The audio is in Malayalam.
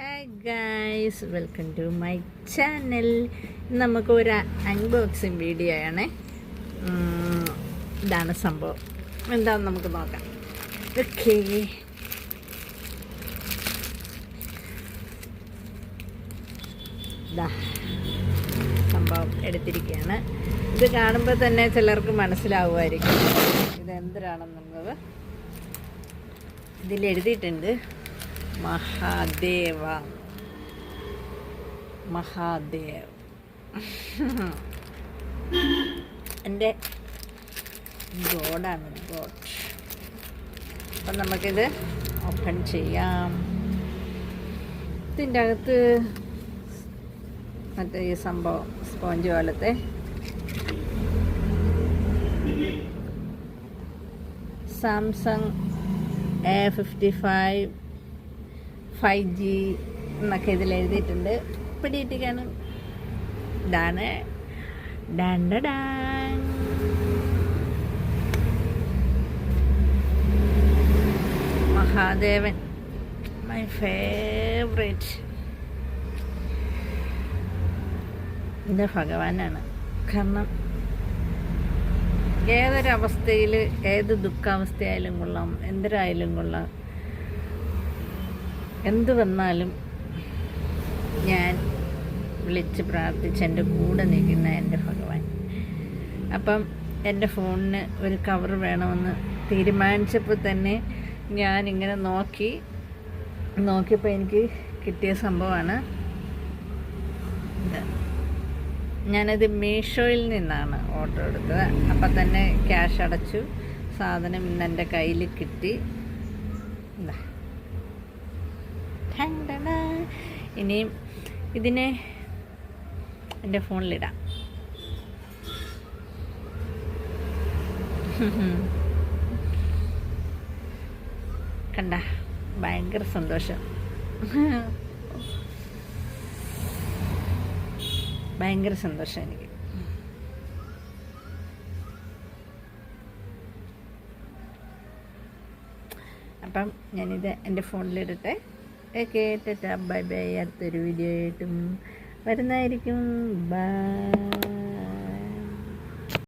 Hi guys, welcome to my channel. നമുക്ക് ഒരു അൺബോക്സിങ് വീഡിയോ ആണ്. ഇതാണ് സംഭവം. എന്താണെന്ന് നമുക്ക് നോക്കാം. ഓക്കേ, സംഭവം എടുത്തിരിക്കുകയാണ്. ഇത് കാണുമ്പോൾ തന്നെ ചിലർക്ക് മനസ്സിലാവുമായിരിക്കും ഇതെന്തിനാണെന്നുള്ളത്. ഇതിലെഴുതിയിട്ടുണ്ട് മഹാദേവ, മഹാദേവ്. എൻ്റെ ഗോഡാണ്, ഗോഡ്. അപ്പം നമുക്കിത് ഓപ്പൺ ചെയ്യാം. ഇതിൻ്റെ അകത്ത് മറ്റേ ഈ സംഭവം സ്പോഞ്ച് പോലത്തെ സാംസങ് A55 5G എന്നൊക്കെ ഇതിൽ എഴുതിയിട്ടുണ്ട്. പിടിയിട്ടിരിക്കുകയാണ്. ഇതാണ് മഹാദേവൻ, മൈ ഫേവറേറ്റ്. ഇത് ഭഗവാനാണ്. കാരണം ഏതൊരവസ്ഥയിൽ, ഏത് ദുഃഖാവസ്ഥയായാലും കൊള്ളാം, എന്തൊരായാലും കൊള്ളാം, എന്ത് വന്നാലും ഞാൻ വിളിച്ച് പ്രാർത്ഥിച്ച് എൻ്റെ കൂടെ നിൽക്കുന്ന എൻ്റെ ഭഗവാൻ. അപ്പം എൻ്റെ ഫോണിന് ഒരു കവർ വേണമെന്ന് തീരുമാനിച്ചപ്പോൾ തന്നെ ഞാനിങ്ങനെ നോക്കിയപ്പോൾ എനിക്ക് കിട്ടിയ സംഭവമാണ് ഇത്. ഞാനത് മീഷോയിൽ നിന്നാണ് ഓർഡർ എടുത്തത്. അപ്പം തന്നെ ക്യാഷ് അടച്ചു. സാധനം ഇന്ന് എൻ്റെ കയ്യിൽ കിട്ടി. ഇനിയും ഇതിനെ എൻ്റെ ഫോണിലിടാം. കണ്ട, ഭയങ്കര സന്തോഷം, ഭയങ്കര സന്തോഷം എനിക്ക്. അപ്പം ഞാനിത് എൻ്റെ ഫോണിലിടട്ടെ. Okay, tata, bye bye. അടുത്തൊരു വീഡിയോ ആയിട്ടും വരുന്നതായിരിക്കും. ബൈ.